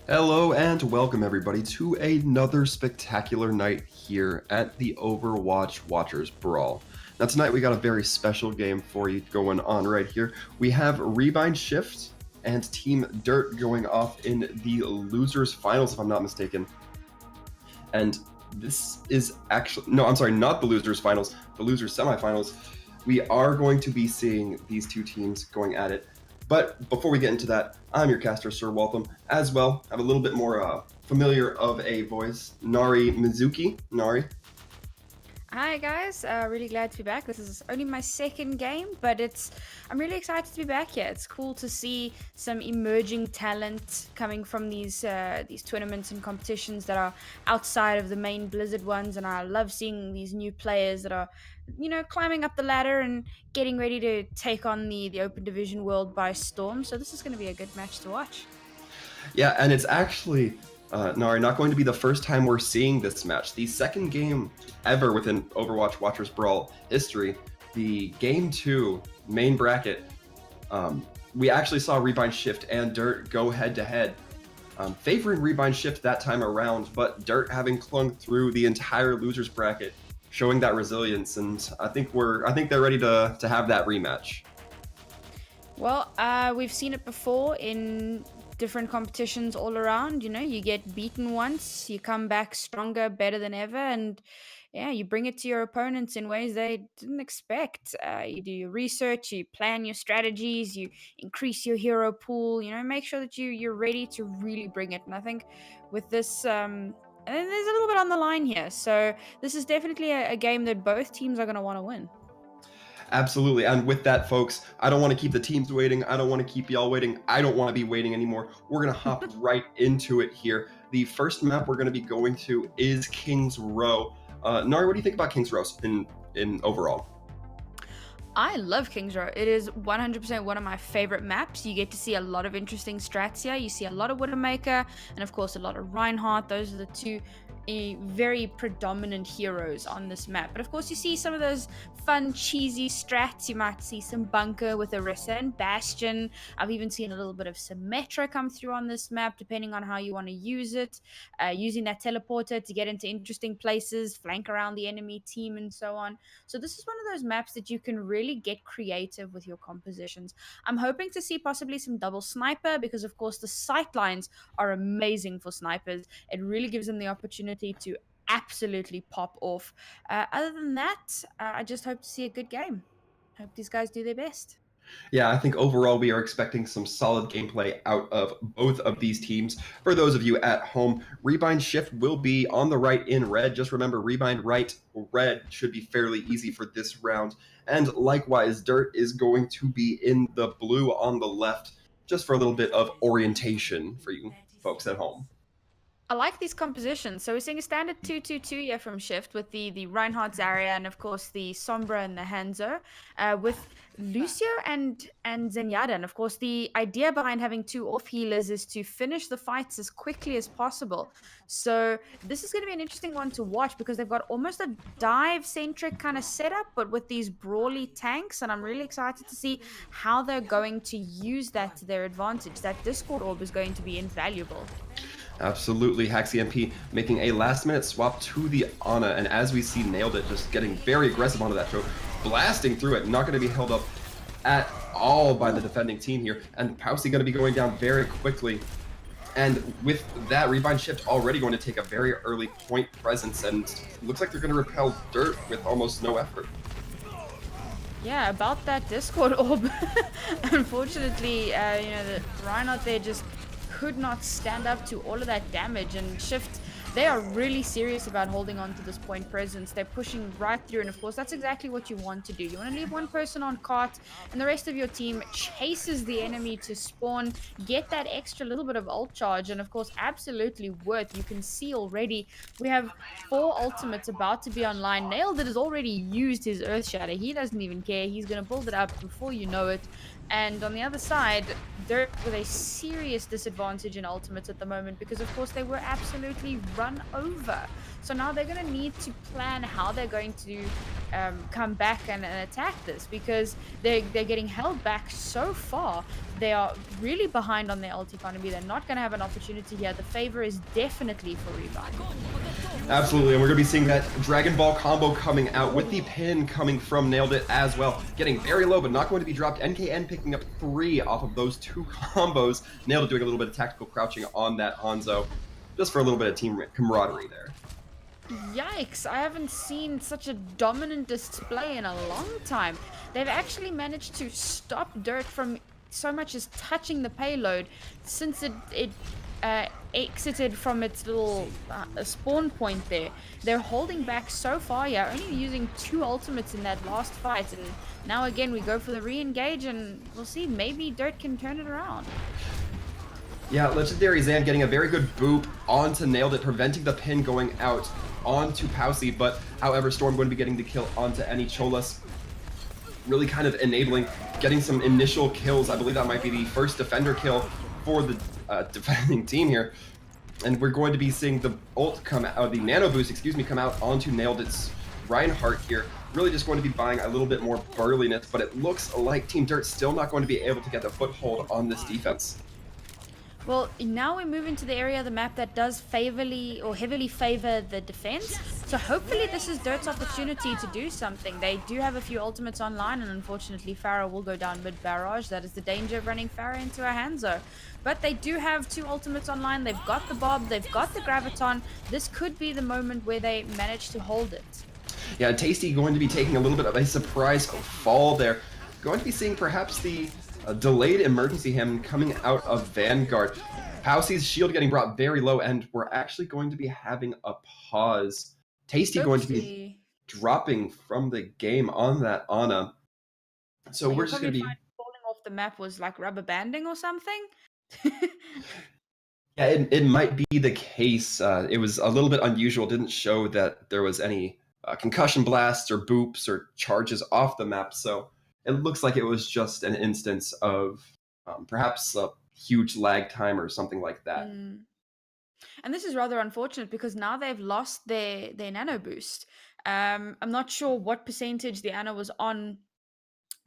Hello and welcome everybody to another spectacular night here at the Overwatch Watchers Brawl. Now tonight we got a very special game for you going on right here. We have Rebind Shift and Team Dirt going off in the losers finals if I'm not mistaken. And this is actually, no, I'm sorry, not the losers finals, the losers semifinals. We are going to be seeing these two teams going at it. But before we get into that, I'm your caster, Sir Waltham. As well, have a little bit more familiar of a voice, Nari Mizuki. Nari. Hi guys, really glad to be back. This is only my second game, but I'm really excited to be back here. It's cool to see some emerging talent coming from these tournaments and competitions that are outside of the main Blizzard ones, and I love seeing these new players that are, climbing up the ladder and getting ready to take on the Open Division world by storm. So this is going to be a good match to watch. Yeah, and it's actually, Nari, not going to be the first time we're seeing this match. The second game ever within Overwatch Watchers Brawl history, the Game 2 main bracket, we actually saw Rebind Shift and Dirt go head-to-head. Favoring Rebind Shift that time around, but Dirt having clung through the entire losers bracket, showing that resilience, and I think they're ready to have that rematch. Well, we've seen it before in different competitions all around. You get beaten once, you come back stronger, better than ever, and yeah, you bring it to your opponents in ways they didn't expect. You do your research, you plan your strategies, you increase your hero pool. Make sure that you're ready to really bring it. And I think with this. And then there's a little bit on the line here. So, this is definitely a game that both teams are going to want to win. Absolutely. And with that, folks, I don't want to keep the teams waiting. I don't want to keep y'all waiting. I don't want to be waiting anymore. We're going to hop right into it here. The first map we're going to be going to is King's Row. Nari, what do you think about King's Row in overall? I love Kings Row. It is 100% one of my favorite maps. You get to see a lot of interesting strats here. You see a lot of Widowmaker and, of course, a lot of Reinhardt. Those are the two very predominant heroes on this map. But, of course, you see some of those fun, cheesy strats. You might see some Bunker with Orisa and Bastion. I've even seen a little bit of Symmetra come through on this map, depending on how you want to use it. Using that teleporter to get into interesting places, flank around the enemy team, and so on. So this is one of those maps that you can really get creative with your compositions. I'm hoping to see possibly some double sniper because, of course, the sight lines are amazing for snipers. It really gives them the opportunity to absolutely pop off. Other than that, I just hope to see a good game. Hope these guys do their best. Yeah, I think overall we are expecting some solid gameplay out of both of these teams. For those of you at home, Rebind Shift will be on the right in red. Just remember, Rebind right, red should be fairly easy for this round. And likewise, Dirt is going to be in the blue on the left, just for a little bit of orientation for you folks at home. I like these compositions. So we're seeing a standard 2-2-2 here from Shift with the Reinhardt Zarya and of course the Sombra and the Hanzo, with Lucio and Zenyatta. And of course the idea behind having two off healers is to finish the fights as quickly as possible. So this is going to be an interesting one to watch because they've got almost a dive centric kind of setup, but with these brawly tanks. And I'm really excited to see how they're going to use that to their advantage. That Discord orb is going to be invaluable. Absolutely, Haxi MP making a last-minute swap to the Ana, and as we see, nailed it, just getting very aggressive onto that throw, blasting through it, not going to be held up at all by the defending team here, and Pausey going to be going down very quickly. And with that, Rebind Shift already going to take a very early point presence, and looks like they're going to repel Dirt with almost no effort. Yeah, about that Discord orb. Unfortunately, the Reinhardt there just could not stand up to all of that damage, and Shift, they are really serious about holding on to this point presence. They're pushing right through, and of course that's exactly what you want to do. You want to leave one person on cart and the rest of your team chases the enemy to spawn, get that extra little bit of ult charge, and of course absolutely worth. You can see already we have 4 ultimates about to be online. Nailed It has already used his Earth Shatter. He doesn't even care. He's going to build it up before you know it. And on the other side, Dirt with a serious disadvantage in ultimates at the moment because, of course, they were absolutely run over. So now they're going to need to plan how they're going to come back and attack this, because they're getting held back so far. They are really behind on their ult economy. They're not going to have an opportunity here. The favor is definitely for Rebind. Absolutely, and we're going to be seeing that Dragon Ball combo coming out with the pin coming from Nailed It as well. Getting very low, but not going to be dropped. NKN picking up 3 off of those 2 combos. Nailed It doing a little bit of tactical crouching on that Hanzo, just for a little bit of team camaraderie there. Yikes, I haven't seen such a dominant display in a long time. They've actually managed to stop Dirt from so much as touching the payload since it exited from its little spawn point there. They're holding back so far, yeah, only using 2 ultimates in that last fight, and now again we go for the re-engage, and we'll see, maybe Dirt can turn it around. Yeah, Legendary Zan getting a very good boop onto Nailed It, preventing the pin going out onto Powsy, but however, Storm going to be getting the kill onto any Cholas, really kind of enabling, getting some initial kills. I believe that might be the first defender kill for the defending team here, and we're going to be seeing the ult come out, the nano boost, excuse me, come out onto Nailed It's Reinhardt here. Really just going to be buying a little bit more burliness, but it looks like Team Dirt still not going to be able to get the foothold on this defense. Well, now we move into the area of the map that does heavily favor the defense. So hopefully this is Dirt's opportunity to do something. They do have a few ultimates online, and unfortunately Pharah will go down mid-barrage. That is the danger of running Pharah into a Hanzo. But they do have 2 ultimates online. They've got the Bob, they've got the Graviton. This could be the moment where they manage to hold it. Yeah, Tasty going to be taking a little bit of a surprise fall there. Going to be seeing perhaps the delayed emergency ham coming out of Vanguard. Powsy's shield getting brought very low, and we're actually going to be having a pause. Tasty going to be dropping from the game on that Ana. So we're just going to be falling off the map was like rubber banding or something. Yeah, it might be the case. It was a little bit unusual. Didn't show that there was any concussion blasts or boops or charges off the map. So it looks like it was just an instance of perhaps a huge lag time or something like that. And this is rather unfortunate because now they've lost their nano boost. I'm not sure what percentage the Ana was on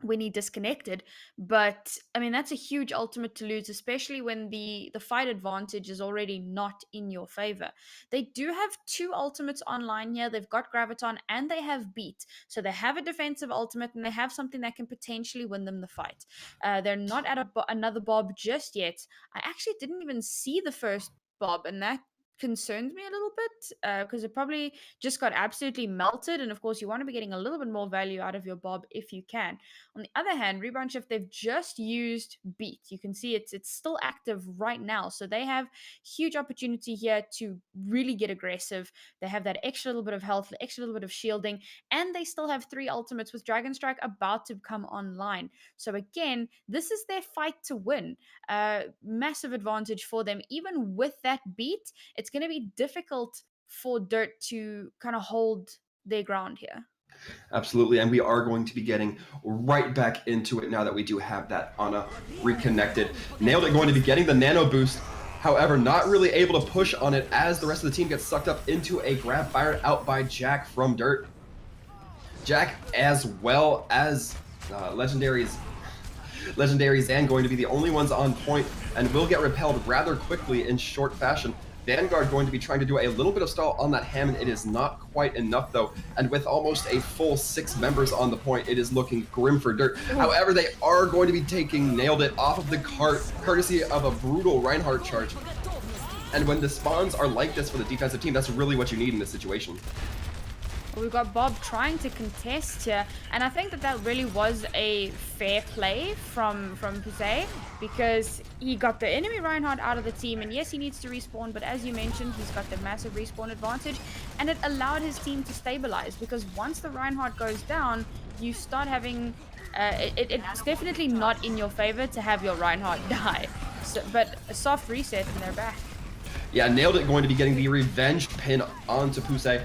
when he disconnected, but I mean that's a huge ultimate to lose, especially when the fight advantage is already not in your favor. They do have 2 ultimates online here. They've got Graviton and they have Beat, so they have a defensive ultimate and they have something that can potentially win them the fight. They're not at another Bob just yet. I actually didn't even see the first Bob, and that concerns me a little bit because it probably just got absolutely melted, and of course you want to be getting a little bit more value out of your Bob if you can. On the other hand, Rebind Shift, they've just used Beat. You can see it's still active right now, so they have huge opportunity here to really get aggressive. They have that extra little bit of health, the extra little bit of shielding, and they still have 3 ultimates with Dragon Strike about to come online. So again, this is their fight to win. Massive advantage for them. Even with that Beat, it's going to be difficult for Dirt to kind of hold their ground here. Absolutely, and we are going to be getting right back into it now that we do have that Ana reconnected. Nailed It going to be getting the nano boost, however, not really able to push on it as the rest of the team gets sucked up into a grab fired out by Jack from Dirt. Jack, as well as Legendary Zan, going to be the only ones on point and will get repelled rather quickly in short fashion. Vanguard going to be trying to do a little bit of stall on that Hammond. It is not quite enough though, and with almost a full 6 members on the point, it is looking grim for Dirt. However, they are going to be taking Nailed It off of the cart, courtesy of a brutal Reinhardt charge. And when the spawns are like this for the defensive team, that's really what you need in this situation. We've got Bob trying to contest here, and I think that really was a fair play from Pusey, because he got the enemy Reinhardt out of the team, and yes, he needs to respawn, but as you mentioned, he's got the massive respawn advantage, and it allowed his team to stabilize, because once the Reinhardt goes down, you start having it's definitely not in your favor to have your Reinhardt die, but a soft reset and they're back. Yeah, Nailed It going to be getting the revenge pin onto Pusey.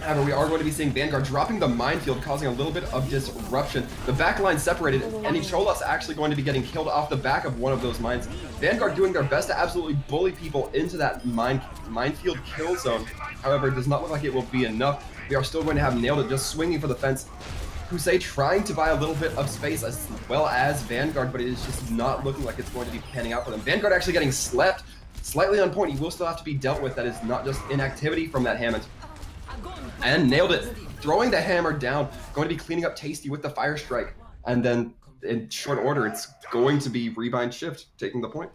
However, we are going to be seeing Vanguard dropping the minefield, causing a little bit of disruption. The back line separated, and Ichola's actually going to be getting killed off the back of one of those mines. Vanguard doing their best to absolutely bully people into that minefield kill zone. However, it does not look like it will be enough. We are still going to have Nailed It just swinging for the fence. Husei trying to buy a little bit of space as well as Vanguard, but it is just not looking like it's going to be panning out for them. Vanguard actually getting slept, slightly on point. He will still have to be dealt with. That is not just inactivity from that Hammond. And Nailed It, throwing the hammer down, going to be cleaning up Tasty with the Fire Strike. And then in short order, it's going to be Rebind Shift taking the point.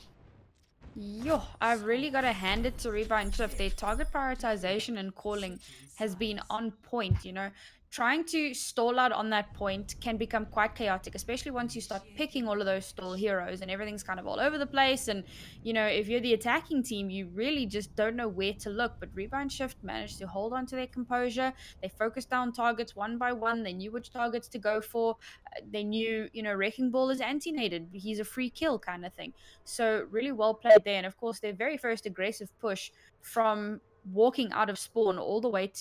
Yo, I've really got to hand it to Rebind Shift. Their target prioritization and calling has been on point, you know. Trying to stall out on that point can become quite chaotic, especially once you start picking all of those stall heroes and everything's kind of all over the place. And, you know, if you're the attacking team, you really just don't know where to look. But Rebind Shift managed to hold on to their composure. They focused down targets one by one. They knew which targets to go for. They knew, you know, Wrecking Ball is anti-nated. He's a free kill kind of thing. So really well played there. And of course, their very first aggressive push from walking out of spawn all the way to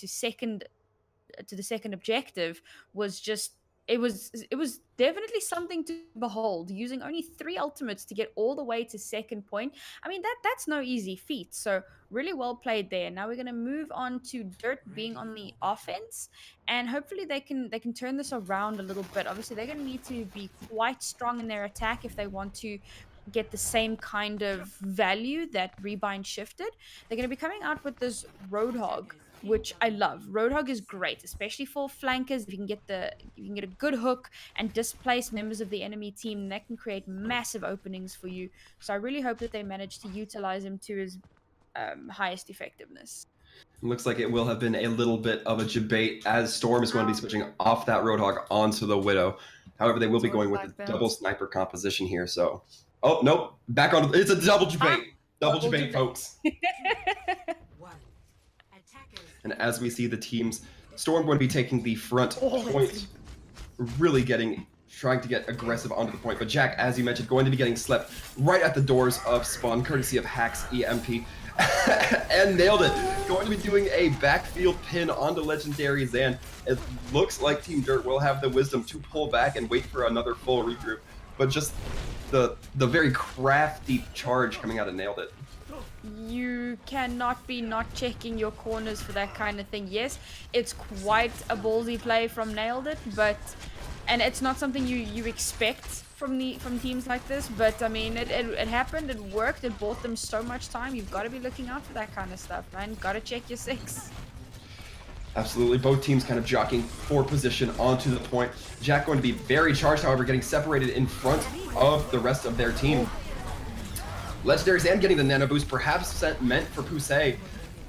the second objective was just it was definitely something to behold, using only 3 ultimates to get all the way to second point. I mean, that's no easy feat. So really well played there. Now we're going to move on to Dirt being on the offense, and hopefully they can turn this around a little bit. Obviously they're going to need to be quite strong in their attack if they want to get the same kind of value that Rebind shifted. They're going to be coming out with this Roadhog, which I love. Roadhog is great, especially for flankers. If you can get a good hook and displace members of the enemy team, that can create massive openings for you. So I really hope that they manage to utilize him to his highest effectiveness. Looks like it will have been a little bit of a debate as Storm is going to be switching off that Roadhog onto the Widow. However, they will be going with a double sniper composition here. So, oh nope, back on. It's a double debate. Double debate, folks. And as we see the teams, Storm going to be taking the front point, really trying to get aggressive onto the point. But Jack, as you mentioned, going to be getting slept right at the doors of spawn, courtesy of Hack's EMP. And nailed it. Going to be doing a backfield pin onto Legendary Zan. It looks like Team Dirt will have the wisdom to pull back and wait for another full regroup. But just the very crafty charge coming out of Nailed It. You cannot be not checking your corners for that kind of thing. Yes, it's quite a ballsy play from Nailed It, and it's not something you expect from teams like this, but I mean it happened, it worked, it bought them so much time. You've got to be looking out for that kind of stuff, man. Got to check your 6. Absolutely, both teams kind of jockeying for position onto the point. Jack going to be very charged, however, getting separated in front of the rest of their team. Legendary Zan getting the nano boost, perhaps meant for Pusey.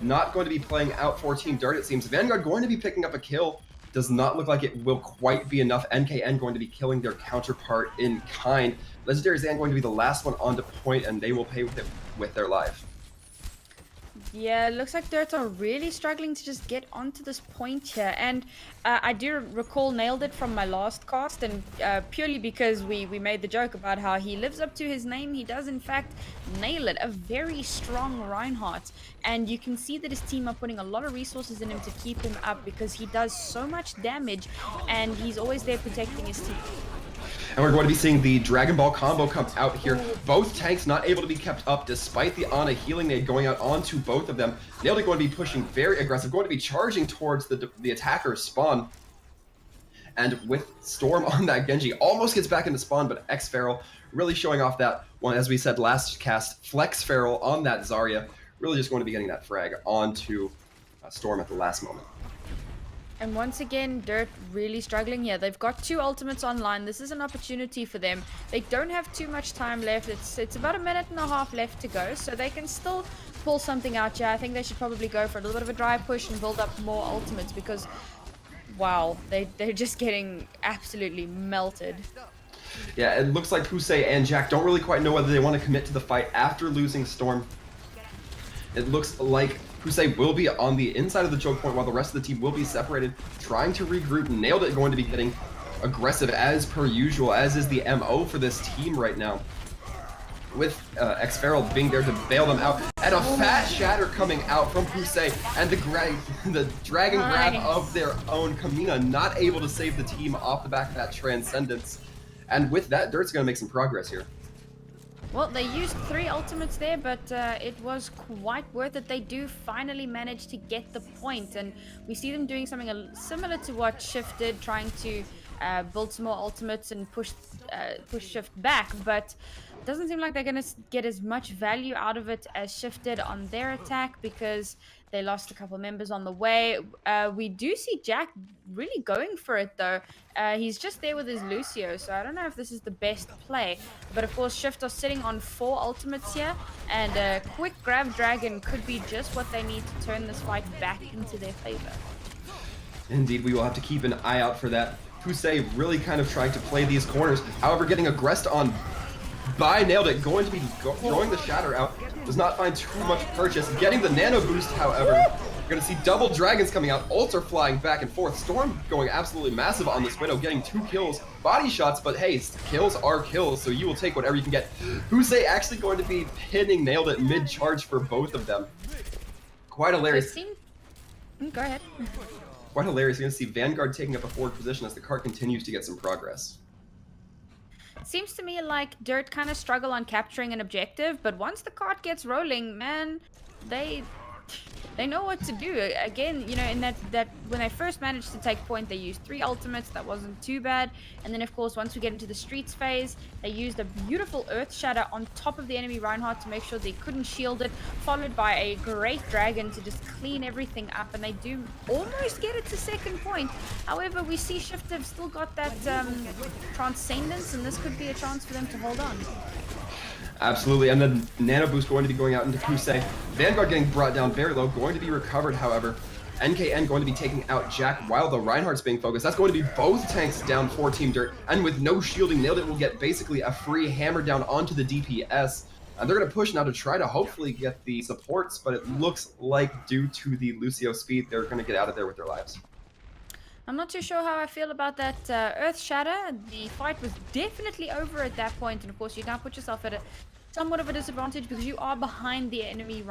Not going to be playing out for Team Dirt, it seems. Vanguard going to be picking up a kill. Does not look like it will quite be enough. NKN going to be killing their counterpart in kind. Legendary Zan going to be the last one onto point, and they will pay with it with their life. Yeah, it looks like Dirt are really struggling to just get onto this point here. And I do recall Nailed It from my last cast, and purely because we made the joke about how he lives up to his name, he does in fact nail it. A very strong Reinhardt. And you can see that his team are putting a lot of resources in him to keep him up because he does so much damage and he's always there protecting his team. And we're going to be seeing the Dragon Ball combo come out here. Both tanks not able to be kept up despite the Ana healing nade going out onto both of them. Nailed It going to be pushing very aggressive, going to be charging towards the attacker's spawn. And with Storm on that Genji, almost gets back into spawn, but X-Feral really showing off that one, as we said last cast, Flex Feral on that Zarya, really just going to be getting that frag onto Storm at the last moment. And once again, Dirt really struggling here. They've got 2 ultimates online. This is an opportunity for them. They don't have too much time left. It's about 1.5 minutes left to go, so they can still pull something out here. I think they should probably go for a little bit of a dry push and build up more ultimates because, wow, they're just getting absolutely melted. Yeah, it looks like Pusey and Jack don't really quite know whether they want to commit to the fight after losing Storm. It looks like Pusey will be on the inside of the choke point while the rest of the team will be separated, trying to regroup. Nailed It going to be getting aggressive as per usual, as is the MO for this team right now. with Xferal being there to bail them out, and a fat shatter coming out from Pusey, and the dragon grab of their own. Kamina not able to save the team off the back of that Transcendence. And with that, Dirt's going to make some progress here. Well, they used 3 ultimates there, but it was quite worth it. They do finally manage to get the point, and we see them doing something similar to what Shift did, trying to build some more ultimates and push Shift back, but it doesn't seem like they're going to get as much value out of it as Shift did on their attack, because they lost a couple members on the way. We do see Jack really going for it, though. He's just there with his Lucio, so I don't know if this is the best play. But of course, Shift are sitting on 4 ultimates here, and a quick grab dragon could be just what they need to turn this fight back into their favor. Indeed, we will have to keep an eye out for that. Pusey really kind of trying to play these corners, however getting aggressed on by Nailed It, going to be throwing the shatter out, does not find too much purchase, getting the nano boost, however. You're going to see double dragons coming out, ults are flying back and forth, Storm going absolutely massive on this Widow, getting 2 kills, body shots, but hey, kills are kills, so you will take whatever you can get. Pusey actually going to be pinning Nailed It mid-charge for both of them. Quite hilarious. Go ahead. Quite hilarious. You're going to see Vanguard taking up a forward position as the cart continues to get some progress. Seems to me like Dirt kind of struggle on capturing an objective, but once the cart gets rolling, man, they know what to do. Again, you know, in that when they first managed to take point, they used 3 ultimates. That wasn't too bad. And then, of course, once we get into the streets phase, they used a beautiful Earth Shatter on top of the enemy Reinhardt to make sure they couldn't shield it, followed by a great dragon to just clean everything up. And they do almost get it to second point. However, we see Shift have still got that Transcendence, and this could be a chance for them to hold on. Absolutely, and then Nano Boost going to be going out into Pusey. Vanguard getting brought down very low, going to be recovered, however. NKN going to be taking out Jack while the Reinhardt's being focused. That's going to be both tanks down for Team Dirt, and with no shielding, Nailed It will get basically a free hammer down onto the DPS. And they're going to push now to try to hopefully get the supports, but it looks like due to the Lucio speed, they're going to get out of there with their lives. I'm not too sure how I feel about that Earth Shatter. The fight was definitely over at that point, and of course you can't put yourself at somewhat of a disadvantage because you are behind the enemy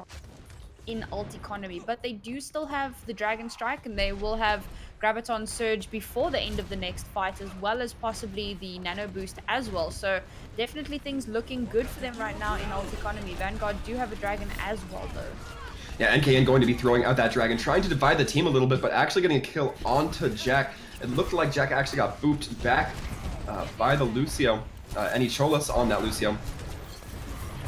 in ult economy, but they do still have the Dragon Strike, and they will have Graviton Surge before the end of the next fight, as well as possibly the Nano Boost as well. So definitely things looking good for them right now in ult economy. Vanguard do have a Dragon as well, though. Yeah, NKN going to be throwing out that dragon, trying to divide the team a little bit, but actually getting a kill onto Jack. It looked like Jack actually got booped back by the Lucio, and he Cholas on that Lucio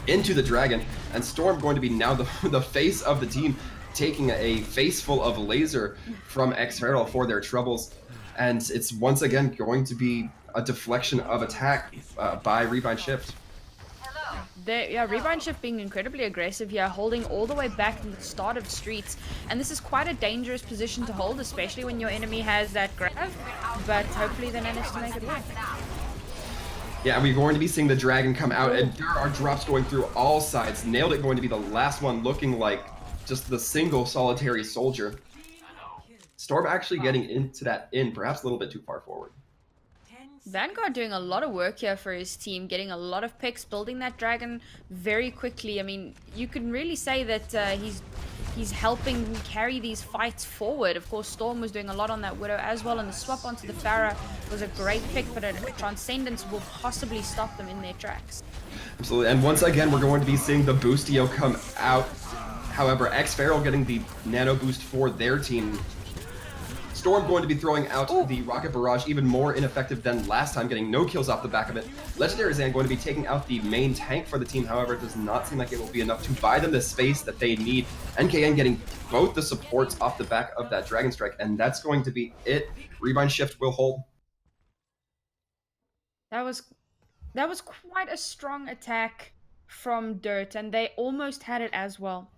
into the dragon, and Storm going to be now the face of the team, taking a face full of laser from Xferal for their troubles, and it's once again going to be a deflection of attack by Rebind Shift. Rebind Shift being incredibly aggressive here, holding all the way back from the start of streets, and this is quite a dangerous position to hold, especially when your enemy has that grab, but hopefully they manage to make it work. Yeah, we're going to be seeing the dragon come out, and there are drops going through all sides. Nailed It going to be the last one, looking like just the single solitary soldier. Storm actually getting into that perhaps a little bit too far forward. Vanguard doing a lot of work here for his team, getting a lot of picks, building that dragon very quickly. I mean, you can really say that he's helping carry these fights forward. Of course, Storm was doing a lot on that Widow as well, and the swap onto the Pharah was a great pick, but a Transcendence will possibly stop them in their tracks. Absolutely, and once again, we're going to be seeing the Boostio come out. However, Xferal getting the Nano Boost for their team. Storm going to be throwing out the Rocket Barrage, even more ineffective than last time, getting no kills off the back of it. Legendary Zan going to be taking out the main tank for the team, however, it does not seem like it will be enough to buy them the space that they need. NKN getting both the supports off the back of that Dragon Strike, and that's going to be it. Rebind Shift will hold. That was quite a strong attack from Dirt, and they almost had it as well.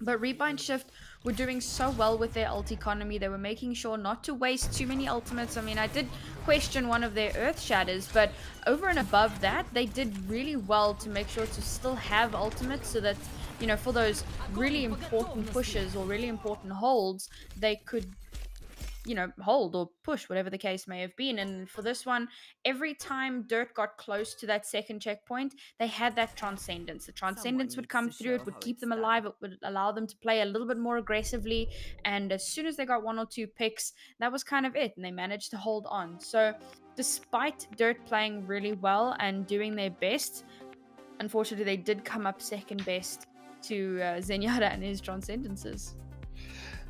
But Rebind Shift were doing so well with their ult economy. They were making sure not to waste too many ultimates. I mean, I did question one of their Earth Shatters, but over and above that, they did really well to make sure to still have ultimates so that, you know, for those really important pushes or really important holds, they could hold or push, whatever the case may have been. And for this one, every time Dirt got close to that second checkpoint, they had that transcendence. The Someone transcendence would needs come to through, show it would how keep it's them alive, done. it would allow them to play a little bit more aggressively. And as soon as they got one or two picks, that was kind of it. And they managed to hold on. So, despite Dirt playing really well and doing their best, unfortunately, they did come up second best to Zenyatta and his transcendences.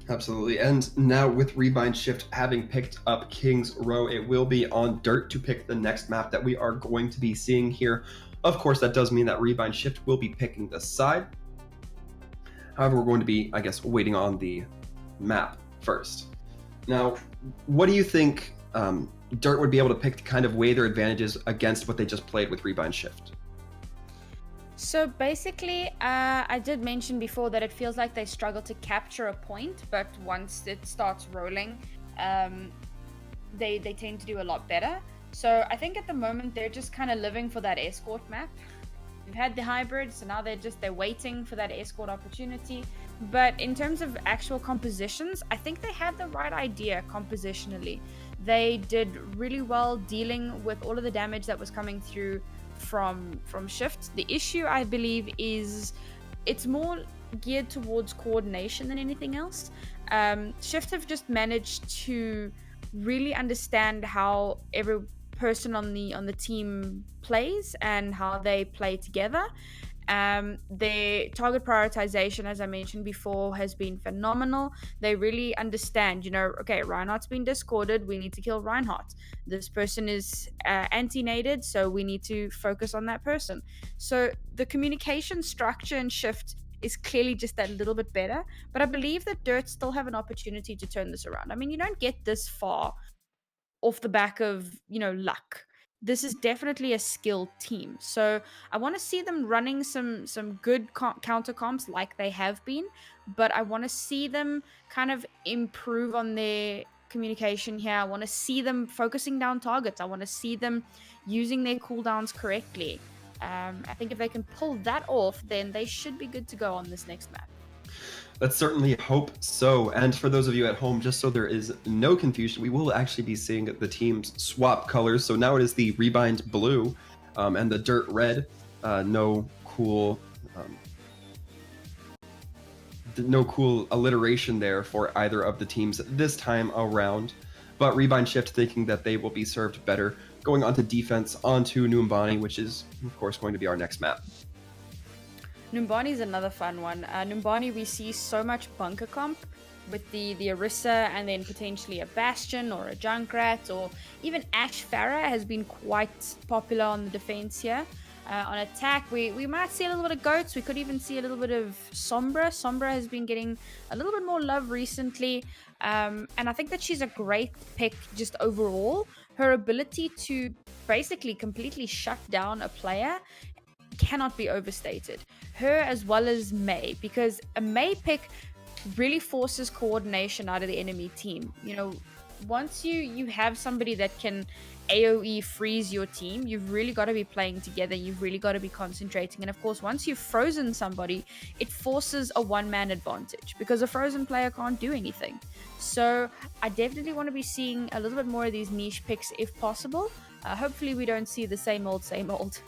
Absolutely. And now with Rebind Shift having picked up King's Row, it will be on Dirt to pick the next map that we are going to be seeing here. Of course, that does mean that Rebind Shift will be picking the side. However, we're going to be, I guess, waiting on the map first. Now, what do you think Dirt would be able to pick to kind of weigh their advantages against what they just played with Rebind Shift? So basically, I did mention before that it feels like they struggle to capture a point, but once it starts rolling, um, they tend to do a lot better. So I think at the moment they're just kind of living for that escort map. We've had the hybrid, so now they're waiting for that escort opportunity. But in terms of actual compositions, I think they had the right idea compositionally. They did really well dealing with all of the damage that was coming through from Shift. The issue, I believe, is it's more geared towards coordination than anything else. Shift have just managed to really understand how every person on the team plays and how they play together. Their target prioritization, as I mentioned before, has been phenomenal. They really understand, okay, Reinhardt's been discorded. We need to kill Reinhardt. This person is anti-nated, so we need to focus on that person. So the communication structure and Shift is clearly just that little bit better. But I believe that Dirt still have an opportunity to turn this around. I mean, you don't get this far off the back of luck. This is definitely a skilled team, so I want to see them running some good counter comps like they have been, but I want to see them kind of improve on their communication here. I want to see them focusing down targets. I want to see them using their cooldowns correctly. I think if they can pull that off, then they should be good to go on this next map. Let's certainly hope so. And for those of you at home, just so there is no confusion, we will actually be seeing the teams swap colors. So now it is the Rebind blue and the Dirt red. No cool alliteration there for either of the teams this time around. But Rebind Shift thinking that they will be served better, going onto defense onto Numbani, which is of course going to be our next map. Numbani is another fun one. Numbani, we see so much bunker comp with the Orisa and then potentially a Bastion or a Junkrat, or even Ash Farah has been quite popular on the defense here. On attack, we might see a little bit of Goats. We could even see a little bit of Sombra. Sombra has been getting a little bit more love recently. And I think that she's a great pick just overall. Her ability to basically completely shut down a player cannot be overstated. Her as well as Mei, because a Mei pick really forces coordination out of the enemy team. Once you have somebody that can AoE freeze your team, you've really got to be playing together. You've really got to be concentrating. And of course, once you've frozen somebody, it forces a one-man advantage because a frozen player can't do anything. So I definitely want to be seeing a little bit more of these niche picks if possible. Hopefully we don't see the same old.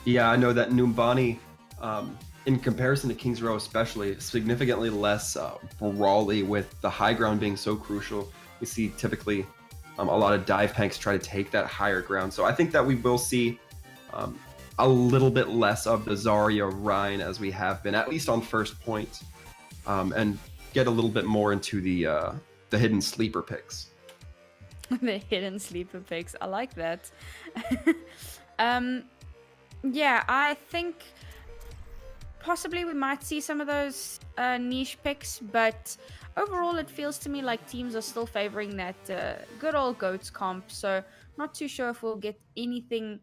Yeah, I know that Numbani, in comparison to King's Row especially, significantly less brawly, with the high ground being so crucial. We see typically a lot of dive tanks try to take that higher ground. So I think that we will see a little bit less of the Zarya Rein as we have been, at least on first point, and get a little bit more into the hidden sleeper picks. The hidden sleeper picks. I like that. Yeah, I think possibly we might see some of those niche picks, but overall it feels to me like teams are still favoring that good old Goats comp, so not too sure if we'll get anything,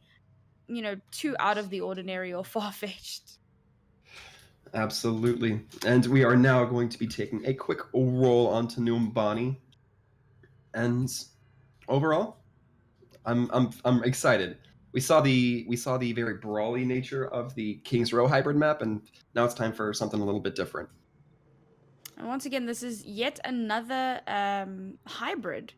too out of the ordinary or far-fetched. Absolutely. And we are now going to be taking a quick roll onto Numbani. And overall, I'm excited. We saw the very brawly nature of the King's Row hybrid map, and now it's time for something a little bit different. And once again, this is yet another hybrid.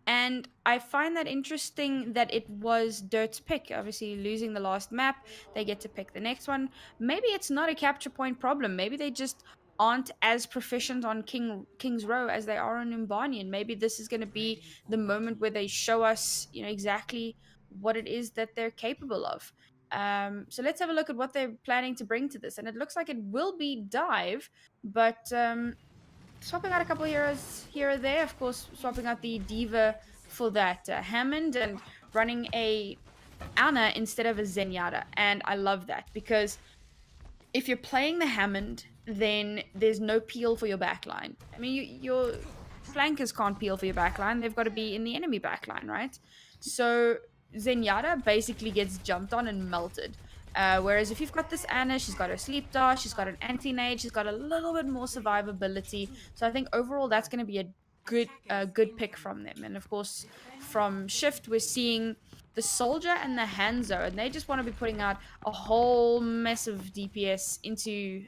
And I find that interesting that it was Dirt's pick. Obviously, losing the last map, they get to pick the next one. Maybe it's not a capture point problem. Maybe they just aren't as proficient on King's Row as they are on Umbani. And maybe this is going to be the moment where they show us, exactly what it is that they're capable of. So let's have a look at what they're planning to bring to this. And it looks like it will be dive, but swapping out a couple heroes here or there. Of course, swapping out the Diva for that Hammond and running a Anna instead of a Zenyatta. And I love that because if you're playing the Hammond, then there's no peel for your backline. I mean, your flankers can't peel for your backline. They've got to be in the enemy backline, right? So Zenyatta basically gets jumped on and melted. Whereas if you've got this Anna, she's got her sleep dart, she's got an anti-nade, she's got a little bit more survivability. So I think overall that's going to be a good pick from them. And of course, from Shift, we're seeing the Soldier and the Hanzo, and they just want to be putting out a whole mess of DPS into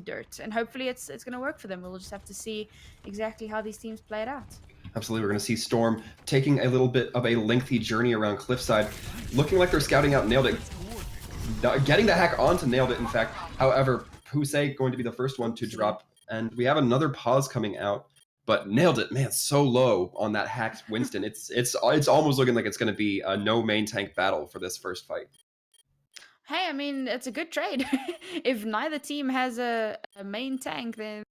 Dirt, and hopefully it's going to work for them. We'll just have to see exactly how these teams play it out. Absolutely, we're going to see Storm taking a little bit of a lengthy journey around Cliffside, looking like they're scouting out Nailed It, getting the hack onto Nailed It, in fact. However, Pusey going to be the first one to drop, and we have another pause coming out, but Nailed It, man, so low on that hacked Winston. It's almost looking like it's going to be a no main tank battle for this first fight. Hey, I mean, it's a good trade. If neither team has a main tank, then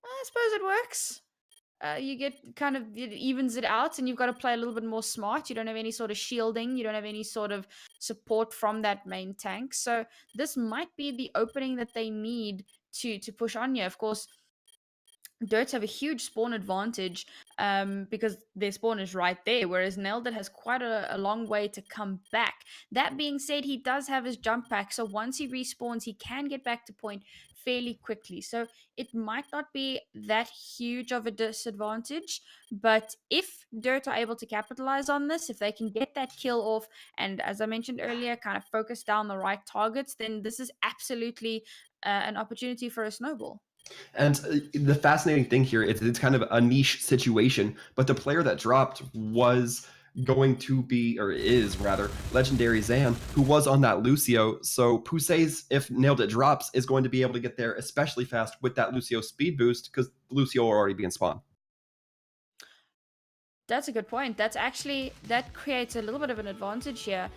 I suppose it works. You get kind of, it evens it out, and you've got to play a little bit more smart. You don't have any sort of shielding, you don't have any sort of support from that main tank. So this might be the opening that they need to push on you. Of course, Dirts have a huge spawn advantage because their spawn is right there, whereas Neldit has quite a long way to come back. That being said, he does have his jump pack, so once he respawns, he can get back to point fairly quickly. So it might not be that huge of a disadvantage, but if Dirt are able to capitalize on this, if they can get that kill off, and as I mentioned earlier, kind of focus down the right targets, then this is absolutely an opportunity for a snowball. And the fascinating thing here is it's kind of a niche situation, but the player that dropped was going to be, or is rather, Legendary Zan, who was on that Lucio. So Pusey's, if Nailed It drops, is going to be able to get there especially fast with that Lucio speed boost because Lucio will already be in spawn. That's a good point. That creates a little bit of an advantage here.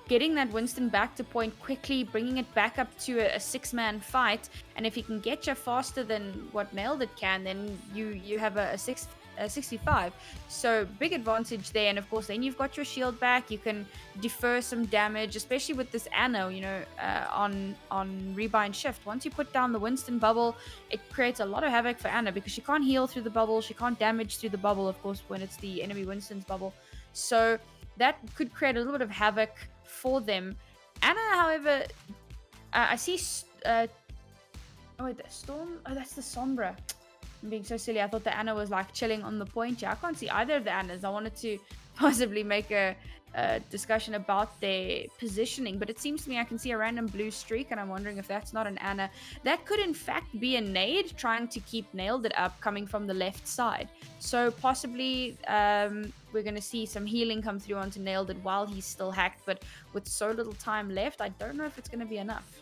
Getting that Winston back to point quickly, bringing it back up to a six-man fight, and if he can get you faster than what Nailed It can, then you have a 65. So big advantage there, and of course then you've got your shield back. You can defer some damage, especially with this Anno. On Rebind Shift. Once you put down the Winston bubble, it creates a lot of havoc for Anna because she can't heal through the bubble, she can't damage through the bubble, of course, when it's the enemy Winston's bubble. So that could create a little bit of havoc for them. Anna, however, I see. Oh wait, the Storm. Oh, that's the Sombra. I'm being so silly. I thought the Anna was like chilling on the point. Yeah, I can't see either of the Annas. I wanted to possibly make a discussion about their positioning, but it seems to me I can see a random blue streak, and I'm wondering if that's not an Anna. That could in fact be a nade trying to keep Nailed It up, coming from the left side. So possibly we're going to see some healing come through onto Nailed It while he's still hacked, but with so little time left, I don't know if it's going to be enough.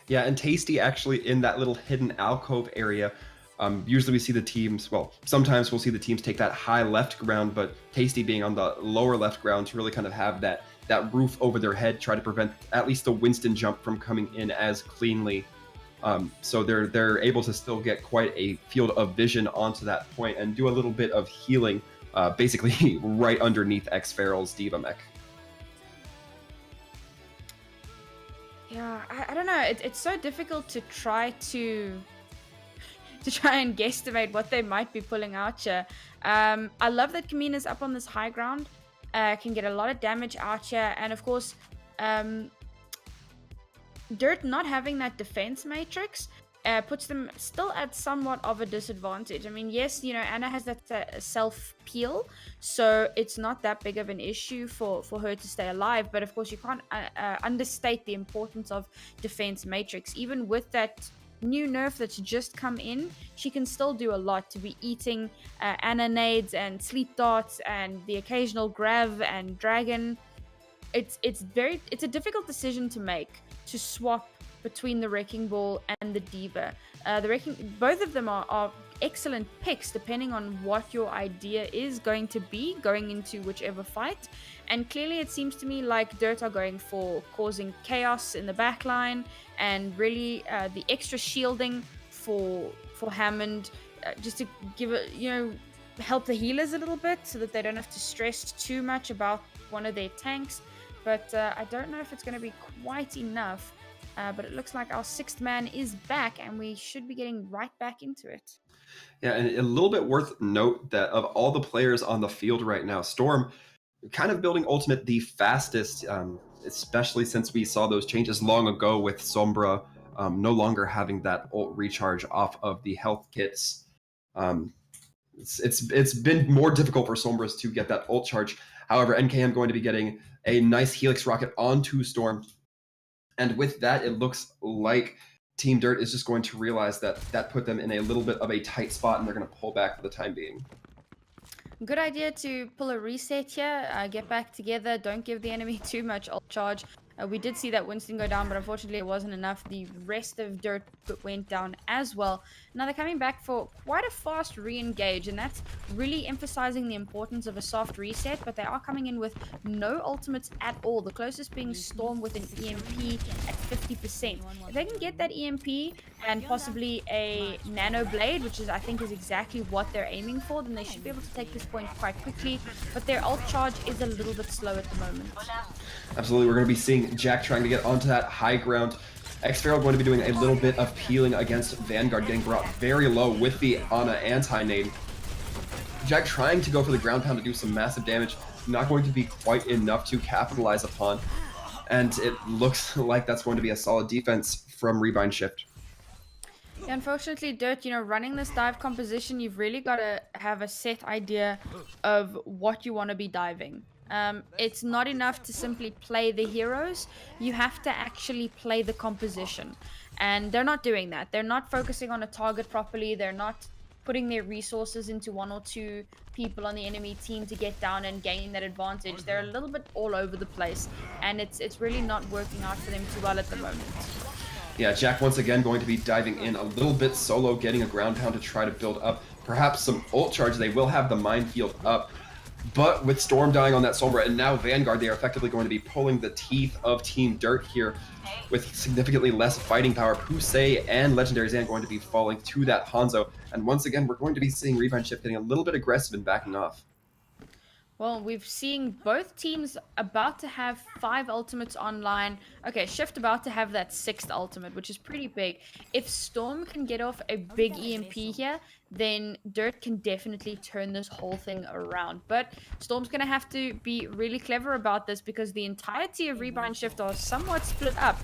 Yeah, and Tasty actually in that little hidden alcove area. Usually we see the teams, well, sometimes we'll see the teams take that high left ground, but Tasty being on the lower left ground to really kind of have that roof over their head, try to prevent at least the Winston jump from coming in as cleanly. So they're able to still get quite a field of vision onto that point and do a little bit of healing, basically right underneath X-Feral's Diva mech. Yeah, I don't know. It's so difficult to try and guesstimate what they might be pulling out here. I love that Kamina's up on this high ground, can get a lot of damage out here, and of course, Dirt not having that defense matrix puts them still at somewhat of a disadvantage. I mean, yes, Anna has that self-peel, so it's not that big of an issue for her to stay alive, but of course you can't understate the importance of defense matrix. Even with that new nerf that's just come in, she can still do a lot to be eating Ana nades and sleep darts and the occasional grav and dragon. It's a difficult decision to make, to swap between the wrecking ball and the diva. The wrecking Both of them are excellent picks depending on what your idea is going to be going into whichever fight. And clearly it seems to me like Dirt are going for causing chaos in the backline, and really the extra shielding for Hammond, just to give it, help the healers a little bit so that they don't have to stress too much about one of their tanks. But I don't know if it's going to be quite enough. But it looks like our sixth man is back, and we should be getting right back into it. Yeah, and a little bit worth note that of all the players on the field right now, Storm kind of building ultimate the fastest, especially since we saw those changes long ago with Sombra no longer having that ult recharge off of the health kits. It's been more difficult for Sombras to get that ult charge. However, NKM going to be getting a nice Helix rocket onto Storm, and with that, it looks like Team Dirt is just going to realize that that put them in a little bit of a tight spot, and they're going to pull back for the time being. Good idea to pull a reset here, get back together, don't give the enemy too much ult charge. We did see that Winston go down, but unfortunately it wasn't enough. The rest of Dirt went down as well. Now they're coming back for quite a fast re-engage, and that's really emphasizing the importance of a soft reset, but they are coming in with no ultimates at all. The closest being Storm with an EMP at 50%. If they can get that EMP and possibly a Nano Blade, which is I think is exactly what they're aiming for, then they should be able to take this point quite quickly, but their ult charge is a little bit slow at the moment. Absolutely, we're going to be seeing Jack trying to get onto that high ground. Xferal going to be doing a little bit of peeling against Vanguard, getting brought very low with the Ana anti-nade. Jack trying to go for the ground pound to do some massive damage, not going to be quite enough to capitalize upon. And it looks like that's going to be a solid defense from Rebind Shift. Yeah, unfortunately, Dirt, running this dive composition, you've really got to have a set idea of what you want to be diving. It's not enough to simply play the heroes. You have to actually play the composition. And they're not doing that. They're not focusing on a target properly. They're not putting their resources into one or two people on the enemy team to get down and gain that advantage. They're a little bit all over the place. And it's really not working out for them too well at the moment. Yeah, Jack once again going to be diving in a little bit solo, getting a ground pound to try to build up perhaps some ult charge. They will have the minefield up, but with Storm dying on that Sombra and now Vanguard, they are effectively going to be pulling the teeth of Team Dirt here with significantly less fighting power. Pusey and Legendary Zan going to be falling to that Hanzo, and once again, we're going to be seeing Rebind Shift getting a little bit aggressive and backing off. Well, we've seen both teams about to have 5 ultimates online. Okay, Shift about to have that 6th ultimate, which is pretty big. If Storm can get off a big EMP here, then Dirt can definitely turn this whole thing around. But Storm's going to have to be really clever about this, because the entirety of Rebind Shift are somewhat split up.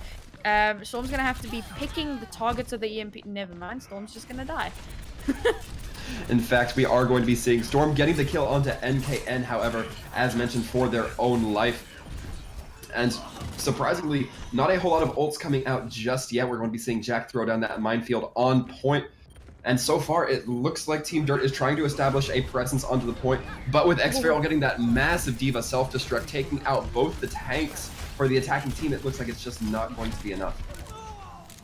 Storm's going to have to be picking the targets of the EMP. Never mind, Storm's just going to die. In fact, we are going to be seeing Storm getting the kill onto NKN, however, as mentioned, for their own life. And surprisingly, not a whole lot of ults coming out just yet. We're going to be seeing Jack throw down that minefield on point. And so far, it looks like Team Dirt is trying to establish a presence onto the point, but with Xferal getting that massive Diva self-destruct, taking out both the tanks for the attacking team, it looks like it's just not going to be enough.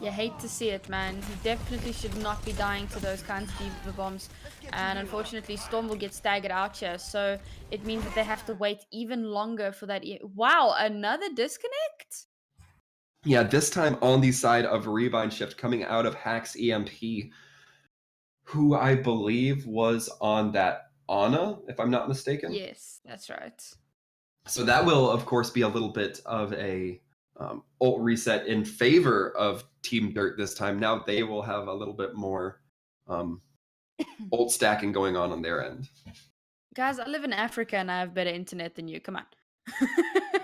You hate to see it, man. You definitely should not be dying to those kinds of Diva bombs. And unfortunately, Storm will get staggered out here. So it means that they have to wait even longer for that. Wow, another disconnect? Yeah, this time on the side of Rebind Shift coming out of Hack's EMP, who I believe was on that Ana, if I'm not mistaken. Yes, that's right. So that will, of course, be a little bit of a ult reset in favor of Team Dirt this time. Now they will have a little bit more ult stacking going on their end. Guys, I live in Africa and I have better internet than you. Come on.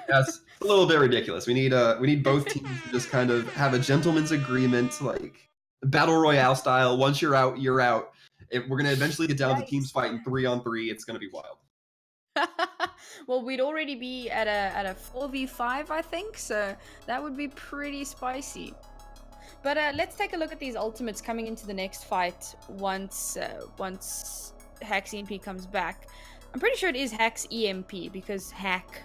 That's a little bit ridiculous. We need both teams to just kind of have a gentleman's agreement, like battle royale style. Once you're out, you're out. We're gonna eventually get down to teams fighting 3-on-3. It's gonna be wild. Well, we'd already be at a 4v5, I think, so that would be pretty spicy. But let's take a look at these ultimates coming into the next fight once Hack's EMP comes back. I'm pretty sure it is Hack's EMP because Hack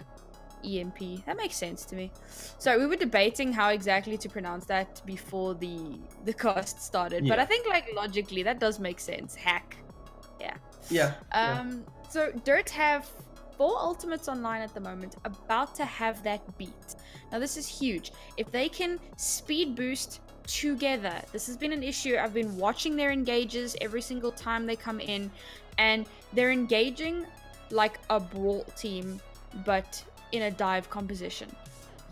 EMP. That makes sense to me. So we were debating how exactly to pronounce that before the cast started, but Yeah. I think like logically that does make sense. Hack. Yeah. Yeah. So Dirt have 4 ultimates online at the moment, about to have that beat. Now this is huge. If they can speed boost together, this has been an issue. I've been watching their engages every single time they come in, and they're engaging like a brawl team, but in a dive composition.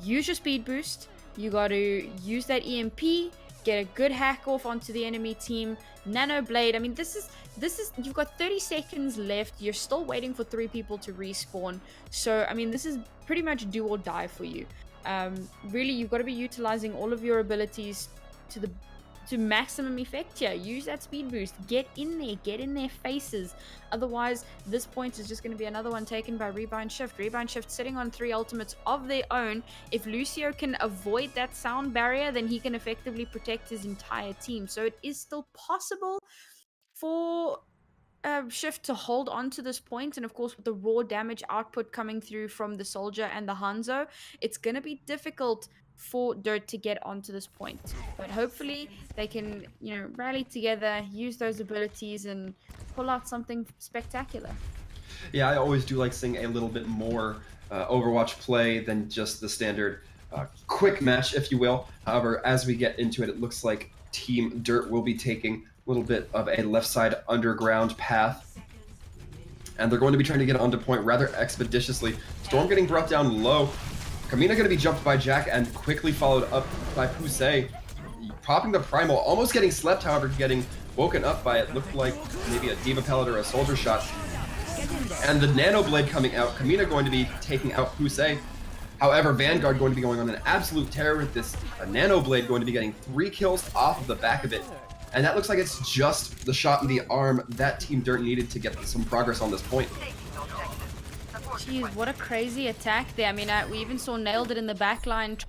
Use your speed boost. You got to use that EMP, get a good hack off onto the enemy team. Nano Blade. I mean, this is you've got 30 seconds left. You're still waiting for 3 people to respawn. So, I mean, this is pretty much do or die for you. Really, you've got to be utilizing all of your abilities to maximum effect here. Use that speed boost. Get in there. Get in their faces. Otherwise, this point is just going to be another one taken by Rebind Shift. Rebind Shift sitting on 3 ultimates of their own. If Lucio can avoid that sound barrier, then he can effectively protect his entire team. So it is still possible for Shift to hold on to this point, and of course with the raw damage output coming through from the Soldier and the Hanzo, it's going to be difficult for Dirt to get onto this point. But hopefully they can, rally together, use those abilities, and pull out something spectacular. Yeah, I always do like seeing a little bit more Overwatch play than just the standard quick match, if you will. However, as we get into it, it looks like Team Dirt will be taking a little bit of a left side underground path. And they're going to be trying to get onto point rather expeditiously. Storm getting brought down low. Kamina going to be jumped by Jack and quickly followed up by Pusey. Popping the Primal, almost getting slept, however, getting woken up by it. Looked like maybe a Diva Pellet or a Soldier shot. And the Nano Blade coming out. Kamina going to be taking out Pusey. However, Vanguard going to be going on an absolute tear with this Nano Blade, going to be getting 3 kills off of the back of it. And that looks like it's just the shot in the arm that Team Dirt needed to get some progress on this point. Jeez, what a crazy attack there. I mean, we even saw Nailed It in the backline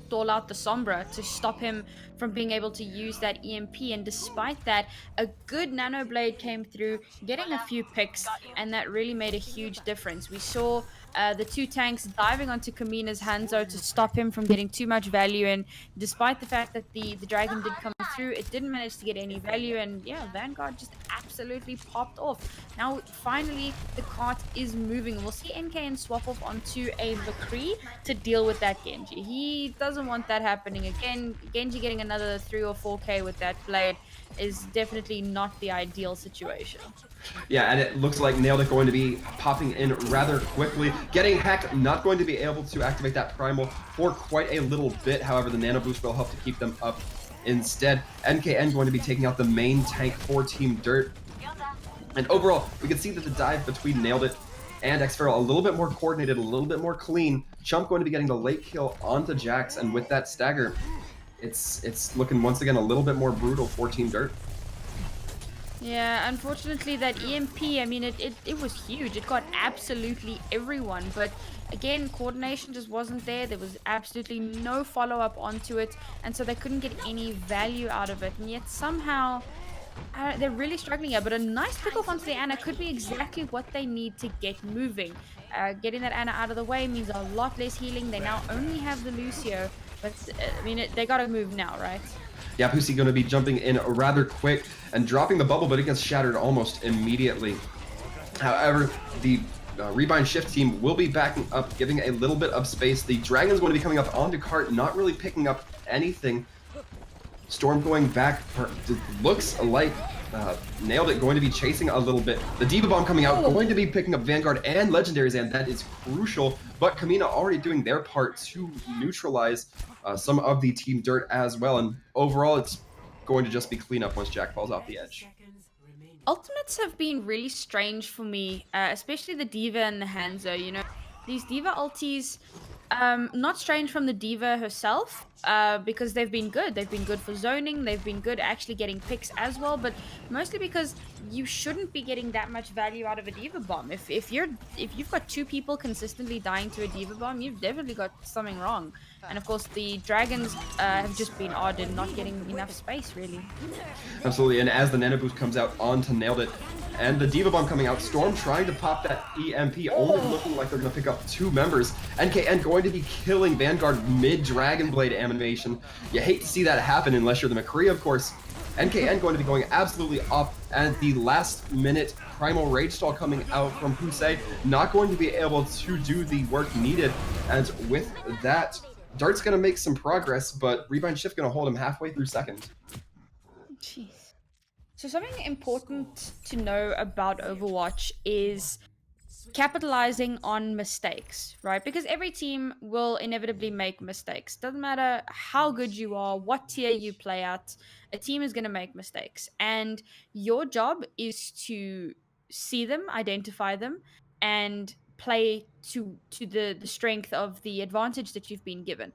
stall out the Sombra to stop him from being able to use that EMP, and despite that, a good Nano Blade came through, getting a few picks, and that really made a huge difference. We saw the 2 tanks diving onto Kamina's Hanzo to stop him from getting too much value, and despite the fact that the Dragon did come through, it didn't manage to get any value, and yeah, Vanguard just absolutely popped off. Now, finally, the cart is moving, and we'll see NKN swap off onto a McCree to deal with that Genji. He doesn't want that happening again. Genji getting another 3 or 4k with that blade is definitely not the ideal situation. Yeah, and it looks like Nailed It going to be popping in rather quickly. Getting hacked, not going to be able to activate that Primal for quite a little bit. However, the Nano Boost will help to keep them up instead. NKN going to be taking out the main tank for Team Dirt. And overall, we can see that the dive between Nailed It and Xferal a little bit more coordinated, a little bit more clean. Chump going to be getting the late kill onto Jax, and with that stagger, it's looking once again a little bit more brutal for Team Dirt. Yeah, unfortunately that EMP, I mean, it was huge. It got absolutely everyone, but again, coordination just wasn't there. There was absolutely no follow-up onto it, and so they couldn't get any value out of it, and yet somehow they're really struggling here. But a nice pick-off onto the Ana could be exactly what they need to get moving. Getting that Ana out of the way means a lot less healing. They now only have the Lucio, but I mean, they gotta move now, right? Yeah, Pussy going to be jumping in rather quick and dropping the bubble, but it gets shattered almost immediately. However, the Rebind Shift team will be backing up, giving a little bit of space. The Dragon's going to be coming up onto cart, not really picking up anything. Storm going back, looks like Nailed It going to be chasing a little bit. The Diva Bomb coming out, going to be picking up Vanguard and Legendaries, and that is crucial. But Kamina already doing their part to neutralize some of the Team Dirt as well. And overall, it's going to just be cleanup once Jack falls off the edge. Ultimates have been really strange for me, especially the Diva and the Hanzo. You know, these Diva ultis, Not strange from the diva herself, because they've been good. They've been good for zoning. They've been good actually getting picks as well. But mostly because you shouldn't be getting that much value out of a diva bomb. If you've got two people consistently dying to a diva bomb, you've definitely got something wrong. And of course, the dragons have just been odd in not getting enough space, really. Absolutely, and as the Nano Boost comes out onto Nailed It, and the Diva Bomb coming out, Storm trying to pop that EMP, only looking like they're going to pick up 2 members. NKN going to be killing Vanguard mid-Dragon Blade animation. You hate to see that happen unless you're the McCree, of course. NKN going to be going absolutely off at the last minute. Primal Rage Stall coming out from Pusey, not going to be able to do the work needed. And with that, Dart's going to make some progress, but Rebind Shift going to hold him halfway through second. Jeez. So something important to know about Overwatch is capitalizing on mistakes, right? Because every team will inevitably make mistakes. Doesn't matter how good you are, what tier you play at, a team is going to make mistakes. And your job is to see them, identify them, and play to the strength of the advantage that you've been given.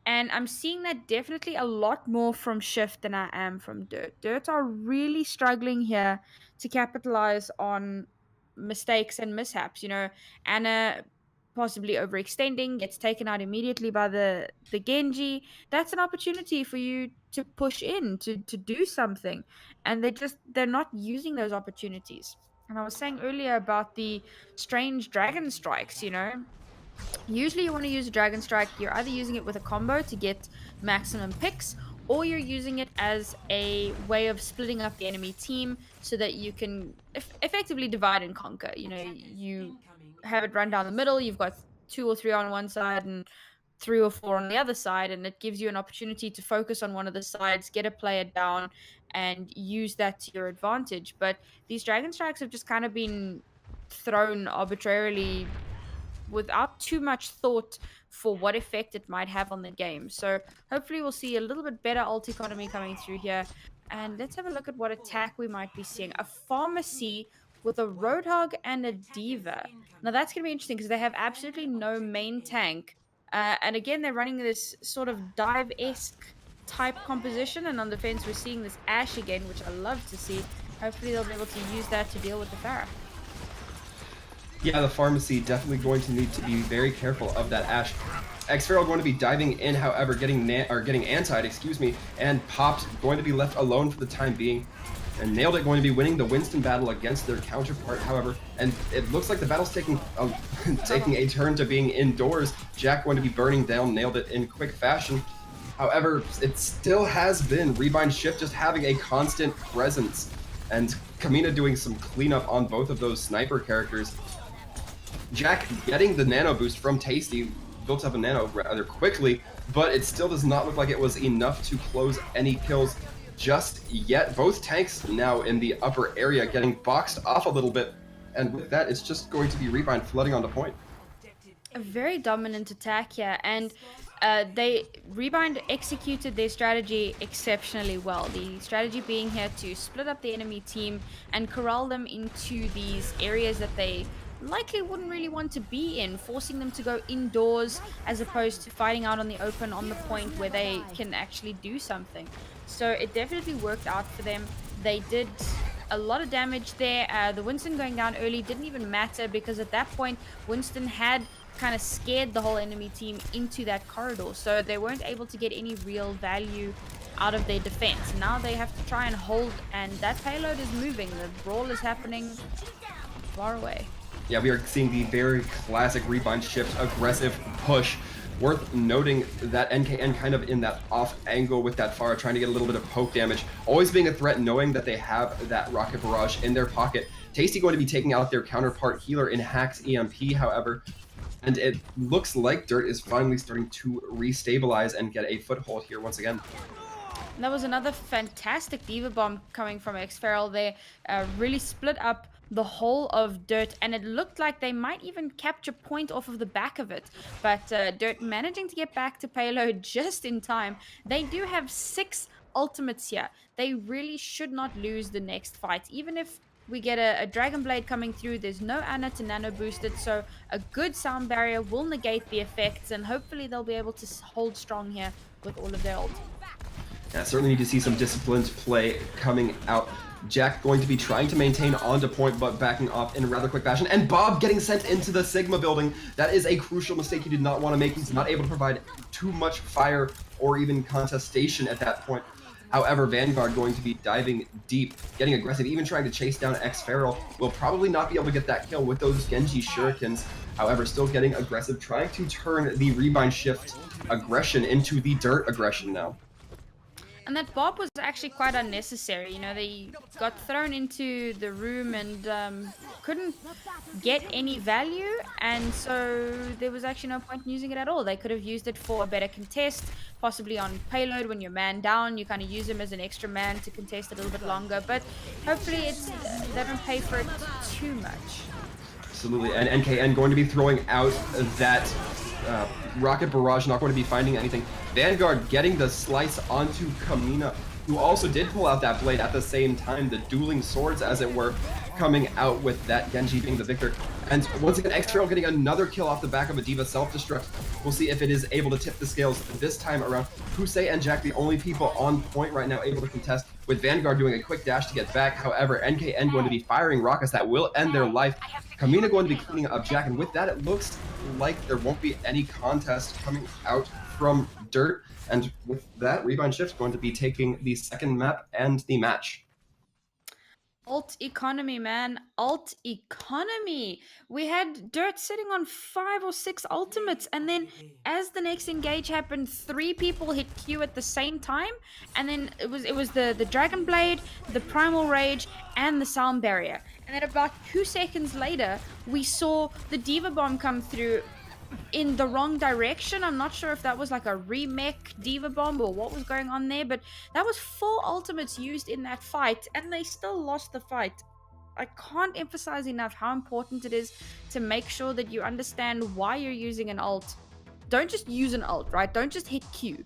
And I'm seeing that definitely a lot more from Shift than I am from Dirt. Dirt are really struggling here to capitalize on mistakes and mishaps. Anna possibly overextending, gets taken out immediately by the Genji. That's an opportunity for you to push in, to do something. And they're not using those opportunities. And I was saying earlier about the strange dragon strikes. Usually you want to use a dragon strike, you're either using it with a combo to get maximum picks, or you're using it as a way of splitting up the enemy team so that you can effectively divide and conquer. You have it run down the middle, you've got 2 or 3 on one side and 3 or 4 on the other side, and it gives you an opportunity to focus on one of the sides, get a player down, and use that to your advantage. But these dragon strikes have just kind of been thrown arbitrarily without too much thought for what effect it might have on the game. So hopefully we'll see a little bit better ult economy coming through here. And let's have a look at what attack we might be seeing. A pharmacy with a Roadhog and a Diva. Now that's going to be interesting because they have absolutely no main tank. And again, they're running this sort of dive-esque type composition. And on defense, we're seeing this Ashe again, which I love to see. Hopefully they'll be able to use that to deal with the Pharah. Yeah, the Pharmacy definitely going to need to be very careful of that Ashe. Xferal going to be diving in, however, getting antied, excuse me, and Popped going to be left alone for the time being. And Nailed It going to be winning the Winston battle against their counterpart, however, and it looks like the battle's taking a turn to being indoors. Jack going to be burning down Nailed It in quick fashion. However, it still has been Rebind Shift just having a constant presence, and Kamina doing some cleanup on both of those sniper characters. Jack getting the nano boost from Tasty, built up a nano rather quickly, but it still does not look like it was enough to close any kills just yet. Both tanks now in the upper area getting boxed off a little bit, and with that, it's just going to be Rebind flooding onto point. A very dominant attack here, and Rebind executed their strategy exceptionally well. The strategy being here to split up the enemy team and corral them into these areas that they likely wouldn't really want to be in, forcing them to go indoors as opposed to fighting out on the open on the point where they can actually do something. So it definitely worked out for them. They did a lot of damage there. The Winston going down early didn't even matter because at that point Winston had kind of scared the whole enemy team into that corridor, so they weren't able to get any real value out of their defense. Now they have to try and hold, and that payload is moving. The brawl is happening far away. Yeah, we are seeing the very classic Rebind Shift aggressive push. Worth noting that NKN kind of in that off angle with that Pharah, trying to get a little bit of poke damage. Always being a threat, knowing that they have that Rocket Barrage in their pocket. Tasty going to be taking out their counterpart healer in Hack's EMP, however. And it looks like Dirt is finally starting to restabilize and get a foothold here once again. And that was another fantastic Diva Bomb coming from Xferal there. Really split up the whole of Dirt, and it looked like they might even capture point off of the back of it. But Dirt managing to get back to payload just in time. They do have 6 ultimates here. They really should not lose the next fight. Even if We get a Dragon Blade coming through. There's no Anna to nano boost it, so a good sound barrier will negate the effects, and hopefully they'll be able to hold strong here with all of their ult. Yeah, certainly need to see some disciplined play coming out. Jack going to be trying to maintain onto point, but backing off in rather quick fashion. And Bob getting sent into the Sigma building. That is a crucial mistake he did not want to make. He's not able to provide too much fire or even contestation at that point. However, Vanguard going to be diving deep, getting aggressive, even trying to chase down X Feral. Will probably not be able to get that kill with those Genji shurikens. However, still getting aggressive, trying to turn the Rebind shift aggression into the dirt aggression now. And that Bob was actually quite unnecessary. You know, they got thrown into the room and couldn't get any value, and so there was actually no point in using it at all. They could have used it for a better contest, possibly on payload when you're man down. You kind of use him as an extra man to contest a little bit longer, but hopefully it's they don't pay for it too much. Absolutely, and NKN going to be throwing out that rocket barrage, not going to be finding anything. Vanguard getting the slice onto Kamina, who also did pull out that blade at the same time, the dueling swords, as it were, coming out with that Genji being the victor. And once again, X-Feral getting another kill off the back of a D.Va self-destruct. We'll see if it is able to tip the scales this time around. Pusey and Jack, the only people on point right now able to contest, with Vanguard doing a quick dash to get back. However, NKN going to be firing rockets that will end their life. Kamina going to be cleaning up Jack, and with that, it looks like there won't be any contest coming out from Dirt. And with that, Rebind Shift going to be taking the second map and the match. Alt economy, man. Alt economy. We had Dirt sitting on 5 or 6 ultimates, and then as the next engage happened, 3 people hit Q at the same time, and then it was the Dragon Blade, the Primal Rage, and the Sound Barrier. And then about 2 seconds later, we saw the D.Va Bomb come through in the wrong direction. I'm not sure if that was like a remake D.Va Bomb or what was going on there, but that was 4 ultimates used in that fight, and they still lost the fight. I can't emphasize enough how important it is to make sure that you understand why you're using an ult. Don't just use an ult, right? Don't just hit Q.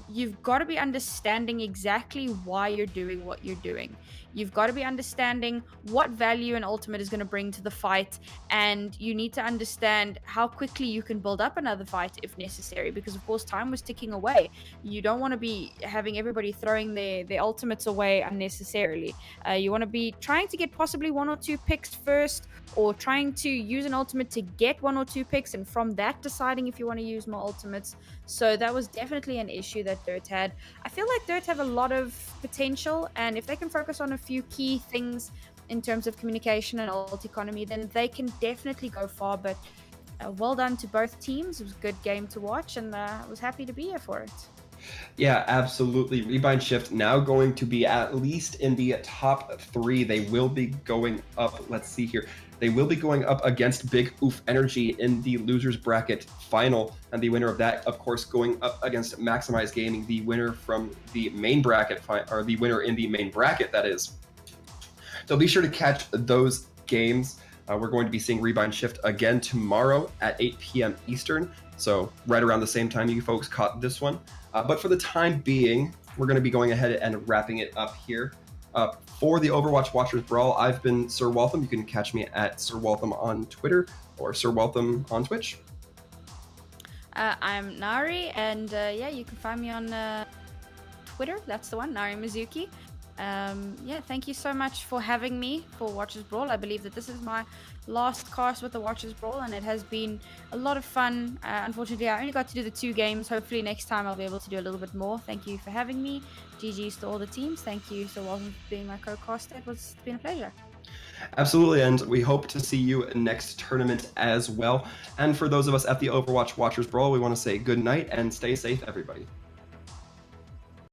You've got to be understanding exactly why you're doing what you're doing. You've got to be understanding what value an ultimate is going to bring to the fight, and you need to understand how quickly you can build up another fight if necessary, because of course time was ticking away. You don't want to be having everybody throwing their ultimates away unnecessarily. You want to be trying to get possibly 1 or 2 picks first, or trying to use an ultimate to get 1 or 2 picks, and from that deciding if you want to use more ultimates. So that was definitely an issue that Dirt had. I feel like Dirt have a lot of potential, and if they can focus on a few key things in terms of communication and ult economy, then they can definitely go far. But well done to both teams. It was a good game to watch, and I was happy to be here for it. Yeah, absolutely. Rebind Shift now going to be at least in the top 3. They will be going up. Let's see here. They will be going up against Big Oof Energy in the losers bracket final, and the winner of that, of course, going up against Maximize Gaming, the winner from the main bracket, or the winner in the main bracket, that is. So be sure to catch those games. We're going to be seeing Rebind Shift again tomorrow at 8 p.m. Eastern, so right around the same time you folks caught this one. But for the time being, we're going to be going ahead and wrapping it up here. For the Overwatch Watchers Brawl, I've been Sir Waltham. You can catch me at Sir Waltham on Twitter or Sir Waltham on Twitch. I'm Nari, and yeah, you can find me on Twitter. That's the one, Nari Mizuki. Yeah, thank you so much for having me for Watchers Brawl. I believe that this is my last cast with the Watchers Brawl, and it has been a lot of fun. Unfortunately, I only got to do the 2 games. Hopefully next time I'll be able to do a little bit more. Thank you for having me. GG's to all the teams. Thank you so welcome for being my co-caster. It's been a pleasure. Absolutely, and we hope to see you next tournament as well. And for those of us at the Overwatch Watchers Brawl, we want to say good night and stay safe, everybody.